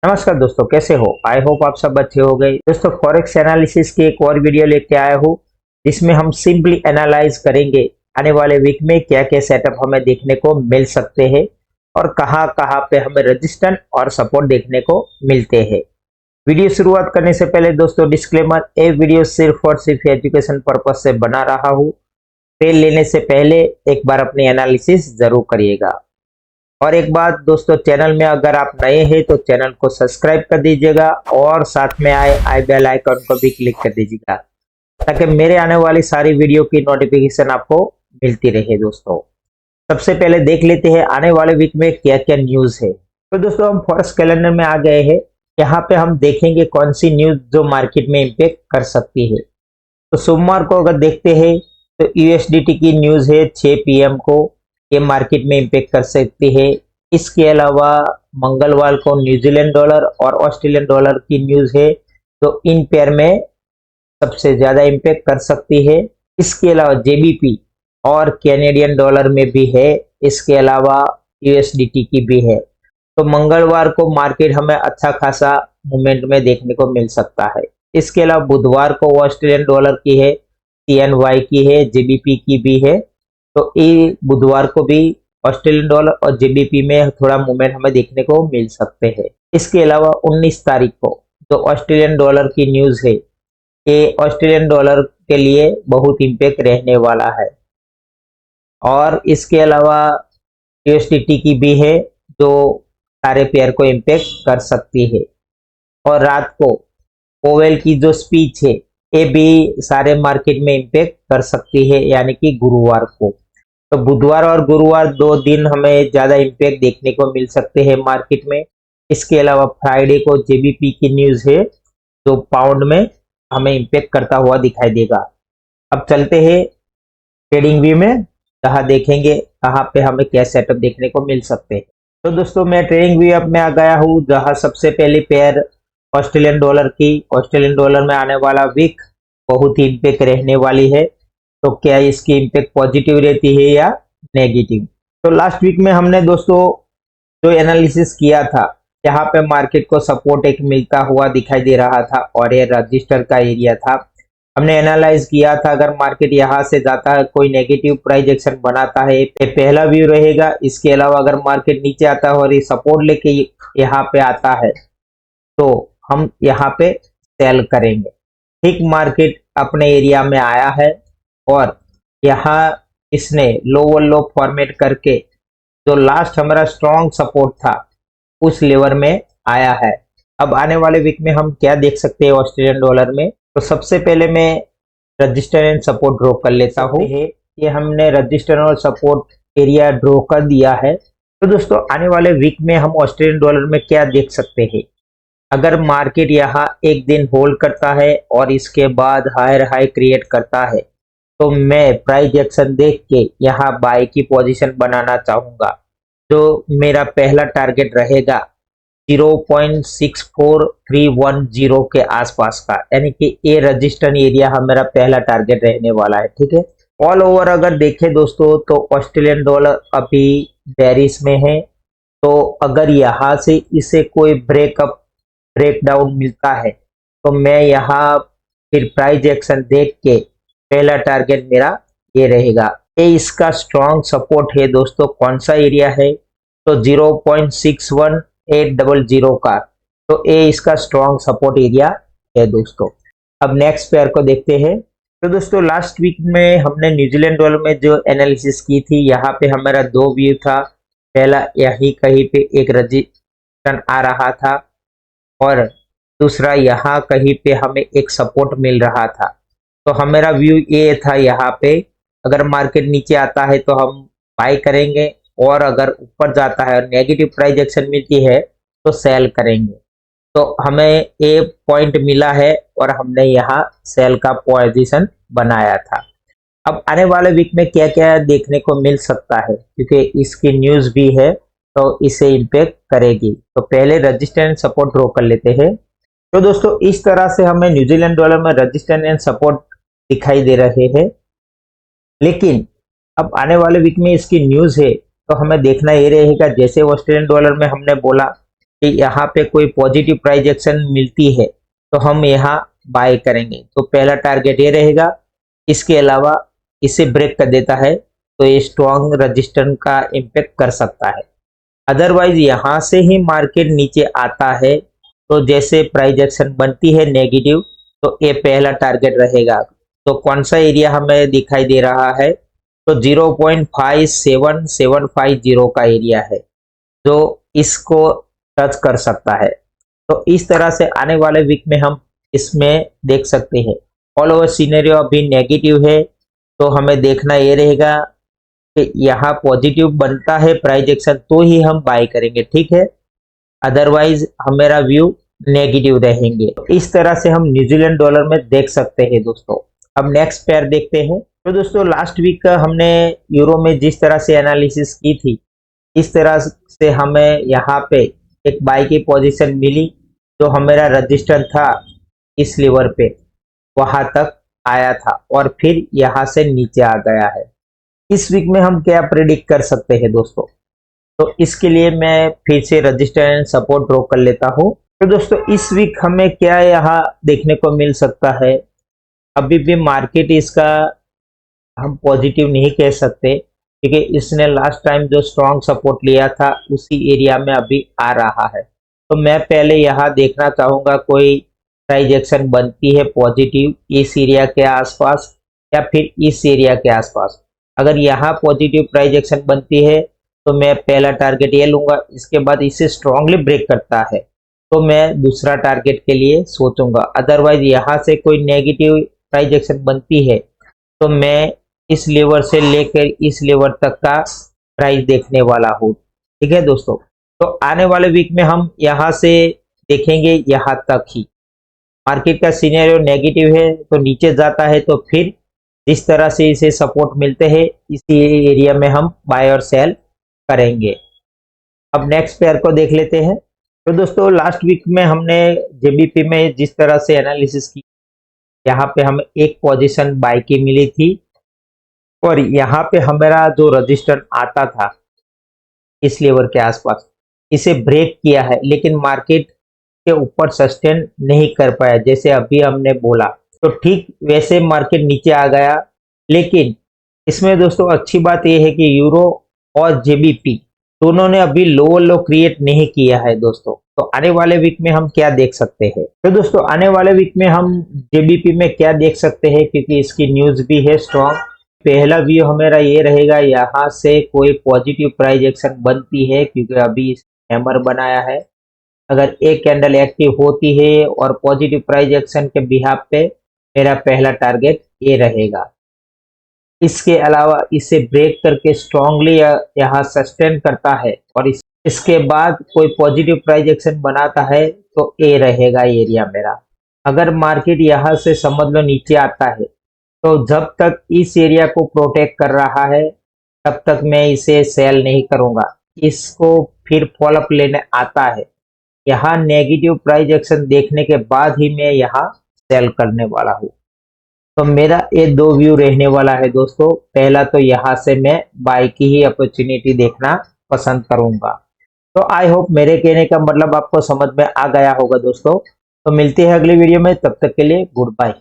नमस्कार दोस्तों, कैसे हो? आई होप आप सब अच्छे हो गए। दोस्तों, फॉरेक्स एनालिसिस की एक और वीडियो लेके आया हूँ जिसमें हम सिंपली एनालाइज करेंगे आने वाले वीक में क्या क्या सेटअप हमें देखने को मिल सकते हैं और कहाँ कहाँ पे हमें रेजिस्टेंस और सपोर्ट देखने को मिलते हैं। वीडियो शुरुआत करने से पहले दोस्तों डिस्क्लेमर, ये वीडियो सिर्फ और सिर्फ एजुकेशन पर्पज से बना रहा हूँ। ट्रेड लेने से पहले एक बार अपनी एनालिसिस जरूर करिएगा। और एक बात दोस्तों, चैनल में अगर आप नए हैं तो चैनल को सब्सक्राइब कर दीजिएगा और साथ में आई बेल आइकन को भी क्लिक कर दीजिएगा ताकि मेरे आने वाली सारी वीडियो की नोटिफिकेशन आपको मिलती रहे। दोस्तों, सबसे पहले देख लेते हैं आने वाले वीक में क्या क्या न्यूज है। तो दोस्तों, हम फॉरेक्स कैलेंडर में आ गए हैं। यहाँ पे हम देखेंगे कौन सी न्यूज जो मार्केट में इम्पेक्ट कर सकती है। तो सोमवार को अगर देखते हैं तो यूएसडीटी की न्यूज है 6 PM को, ये मार्केट में इम्पेक्ट कर सकती है। इसके अलावा मंगलवार को न्यूजीलैंड डॉलर और ऑस्ट्रेलियन डॉलर की न्यूज है, तो इन पेयर में सबसे ज्यादा इम्पेक्ट कर सकती है। इसके अलावा जेबीपी और कैनेडियन डॉलर में भी है। इसके अलावा यूएसडीटी की भी है। तो मंगलवार को मार्केट हमें अच्छा खासा मूवमेंट में देखने को मिल सकता है। इसके अलावा बुधवार को ऑस्ट्रेलियन डॉलर की है, CNY की है, जेबीपी की भी है। तो ये बुधवार को भी ऑस्ट्रेलियन डॉलर और जेबीपी में थोड़ा मूवमेंट हमें देखने को मिल सकते हैं। इसके अलावा 19 तारीख को जो ऑस्ट्रेलियन डॉलर की न्यूज है, ये ऑस्ट्रेलियन डॉलर के लिए बहुत इम्पेक्ट रहने वाला है। और इसके अलावा यूएसडीटी की भी है जो सारे पेयर को इम्पेक्ट कर सकती है। और रात को पोवेल की जो स्पीच है ये भी सारे मार्केट में इम्पेक्ट कर सकती है, यानी कि गुरुवार को। तो बुधवार और गुरुवार 2 दिन हमें ज्यादा इम्पेक्ट देखने को मिल सकते हैं मार्केट में। इसके अलावा फ्राइडे को जेबीपी की न्यूज है जो पाउंड में हमें इम्पेक्ट करता हुआ दिखाई देगा। अब चलते हैं ट्रेडिंग व्यू में, जहाँ देखेंगे कहाँ पे हमें क्या सेटअप देखने को मिल सकते हैं। तो दोस्तों, मैं ट्रेडिंग व्यू में आ गया हूँ, जहाँ सबसे पहली पेयर ऑस्ट्रेलियन डॉलर की। ऑस्ट्रेलियन डॉलर में आने वाला वीक बहुत ही इम्पेक्ट रहने वाली है। तो क्या इसकी इम्पेक्ट पॉजिटिव रहती है या नेगेटिव? तो लास्ट वीक में हमने दोस्तों जो एनालिसिस किया था, यहाँ पे मार्केट को सपोर्ट एक मिलता हुआ दिखाई दे रहा था और ये रजिस्टर का एरिया था। हमने एनालाइज किया था अगर मार्केट यहाँ से जाता है, कोई नेगेटिव प्राइस एक्शन बनाता है, ये पहला व्यू रहेगा। इसके अलावा अगर मार्केट नीचे आता है और ये सपोर्ट लेके यहाँ पे आता है तो हम यहाँ पे सेल करेंगे। ठीक मार्केट अपने एरिया में आया है और यहाँ इसने लोअर लो फॉर्मेट करके जो लास्ट हमारा स्ट्रॉन्ग सपोर्ट था उस लेवल में आया है। अब आने वाले वीक में हम क्या देख सकते हैं ऑस्ट्रेलियन डॉलर में? तो सबसे पहले मैं रजिस्टर एंड सपोर्ट ड्रॉ कर लेता हूँ। ये हमने रजिस्टर और सपोर्ट एरिया ड्रॉ कर दिया है। तो दोस्तों, आने वाले वीक में हम ऑस्ट्रेलियन डॉलर में क्या देख सकते हैं? अगर मार्केट यहाँ एक दिन होल्ड करता है और इसके बाद हायर हाई क्रिएट करता है तो मैं प्राइस एक्शन देख के यहाँ बाय की पोजीशन बनाना चाहूंगा। जो मेरा पहला टारगेट रहेगा 0.64310 के आसपास का, यानी कि ये रजिस्टर एरिया हमारा पहला टारगेट रहने वाला है। ठीक है, ऑल ओवर अगर देखें दोस्तों तो ऑस्ट्रेलियन डॉलर अभी बेरिश में है। तो अगर यहाँ से इसे कोई ब्रेकडाउन मिलता है तो मैं यहाँ फिर प्राइस एक्शन देख के पहला टारगेट मेरा ये रहेगा। ये इसका स्ट्रॉन्ग सपोर्ट है दोस्तों। कौन सा एरिया है? तो 0.61800 का। तो ये इसका स्ट्रॉन्ग सपोर्ट एरिया है दोस्तों। अब नेक्स्ट पेयर को देखते हैं। तो दोस्तों, लास्ट वीक में हमने न्यूजीलैंड डॉलर में जो एनालिसिस की थी, यहाँ पे हमारा 2 व्यू था। पहला यही कहीं पे एक रजिस्टर आ रहा था और दूसरा यहाँ कहीं पे हमें एक सपोर्ट मिल रहा था। तो हमारा व्यू ये था, यहाँ पे अगर मार्केट नीचे आता है तो हम बाय करेंगे और अगर ऊपर जाता है और नेगेटिव प्राइस एक्शन मिलती है तो सेल करेंगे। तो हमें ये पॉइंट मिला है और हमने यहाँ सेल का पोजीशन बनाया था। अब आने वाले वीक में क्या क्या देखने को मिल सकता है, क्योंकि इसकी न्यूज भी है तो इसे इम्पेक्ट करेगी। तो पहले रजिस्टर एंड सपोर्ट ड्रॉ कर लेते हैं। तो दोस्तों, इस तरह से हमें न्यूजीलैंड डॉलर में रजिस्टर एंड सपोर्ट दिखाई दे रहे हैं। लेकिन अब आने वाले वीक में इसकी न्यूज है तो हमें देखना ये रहेगा, जैसे ऑस्ट्रेलियन डॉलर में हमने बोला कि यहाँ पे कोई पॉजिटिव प्राइस एक्शन मिलती है तो हम यहाँ बाय करेंगे। तो पहला टारगेट ये रहेगा। इसके अलावा इसे ब्रेक कर देता है तो ये स्ट्रॉन्ग रजिस्टेंस का इम्पेक्ट कर सकता है। अदरवाइज यहाँ से ही मार्केट नीचे आता है तो जैसे प्राइस एक्शन बनती है नेगेटिव तो ये पहला टारगेट रहेगा। तो कौन सा एरिया हमें दिखाई दे रहा है, तो 0.57750 का एरिया है जो इसको टच कर सकता है। तो इस तरह से आने वाले वीक में हम इसमें देख सकते हैं। ऑल ओवर सिनेरियो अभी नेगेटिव है तो हमें देखना ये रहेगा कि यहाँ पॉजिटिव बनता है प्राइस एक्शन तो ही हम बाय करेंगे, ठीक है। अदरवाइज हमारा व्यू नेगेटिव रहेंगे। तो इस तरह से हम न्यूजीलैंड डॉलर में देख सकते हैं दोस्तों। अब नेक्स्ट पेयर देखते हैं। तो दोस्तों लास्ट वीक का हमने यूरो में जिस तरह से एनालिसिस की थी इस तरह से हमें यहाँ पे एक बाय की पोजीशन मिली जो हमारा रजिस्टर था इस लेवल पे वहां तक आया था और फिर यहाँ से नीचे आ गया है। इस वीक में हम क्या प्रेडिक्ट कर सकते हैं दोस्तों, तो इसके लिए मैं फिर से रजिस्टर एंड सपोर्ट ड्रॉ कर लेता हूँ। तो दोस्तों इस वीक हमें क्या यहाँ देखने को मिल सकता है, अभी भी मार्केट इसका हम पॉजिटिव नहीं कह सकते क्योंकि इसने लास्ट टाइम जो स्ट्रॉन्ग सपोर्ट लिया था उसी एरिया में अभी आ रहा है। तो मैं पहले यहाँ देखना चाहूंगा कोई प्राइस एक्शन बनती है पॉजिटिव इस एरिया के आसपास या फिर इस एरिया के आसपास। अगर यहाँ पॉजिटिव प्राइस एक्शन बनती है तो मैं पहला टारगेट ये लूंगा। इसके बाद इसे स्ट्रांगली ब्रेक करता है तो मैं दूसरा टारगेट के लिए सोचूंगा। अदरवाइज यहाँ से कोई नेगेटिव प्राइस एक्शन बनती है तो मैं इस लेवल से लेकर इस लेवल तक का प्राइस देखने वाला हूँ, ठीक है दोस्तों। तो आने वाले वीक में हम यहाँ से देखेंगे यहाँ तक ही। मार्केट का सिनेरियो नेगेटिव है तो नीचे जाता है तो फिर जिस तरह से इसे सपोर्ट मिलते हैं इसी एरिया में हम बाय और सेल करेंगे। अब नेक्स्ट पेयर को देख लेते हैं। तो दोस्तों लास्ट वीक में हमने जेबीपी में जिस तरह से एनालिसिस की यहाँ पे हमें एक पोजीशन बाय की मिली थी और यहाँ पे हमारा जो रजिस्टर आता था इस लेवल के आसपास इसे ब्रेक किया है लेकिन मार्केट के ऊपर सस्टेन नहीं कर पाया जैसे अभी हमने बोला। तो ठीक वैसे मार्केट नीचे आ गया। लेकिन इसमें दोस्तों अच्छी बात यह है कि यूरो और जेबीपी दोनों ने अभी लोअर लो क्रिएट नहीं किया है दोस्तों। तो आने वाले वीक में हम क्या देख सकते हैं, तो दोस्तों आने वाले वीक में हम जेबीपी में क्या देख सकते हैं क्योंकि इसकी न्यूज भी है स्ट्रॉन्ग। पहला व्यू हमारा ये रहेगा यहाँ से कोई पॉजिटिव प्राइस एक्शन बनती है क्योंकि अभी हैमर बनाया है। अगर एक कैंडल एक्टिव होती है और पॉजिटिव प्राइस एक्शन के बिहाफ पे मेरा पहला टारगेट ये रहेगा। इसके अलावा इसे ब्रेक करके स्ट्रांगली यहाँ सस्टेन करता है और इसके बाद कोई पॉजिटिव प्राइस एक्शन बनाता है तो ये रहेगा एरिया मेरा। अगर मार्केट यहाँ से समझ लो नीचे आता है तो जब तक इस एरिया को प्रोटेक्ट कर रहा है तब तक मैं इसे सेल नहीं करूंगा। इसको फिर फॉलोअप लेने आता है, यहाँ नेगेटिव प्राइस एक्शन देखने के बाद ही मैं यहाँ सेल करने वाला हूँ। तो मेरा ये दो व्यू रहने वाला है दोस्तों। पहला तो यहाँ से मैं बाय की ही अपॉर्चुनिटी देखना पसंद करूंगा। तो आई होप मेरे कहने का मतलब आपको समझ में आ गया होगा दोस्तों। तो मिलते हैं अगली वीडियो में, तब तक के लिए गुड बाय।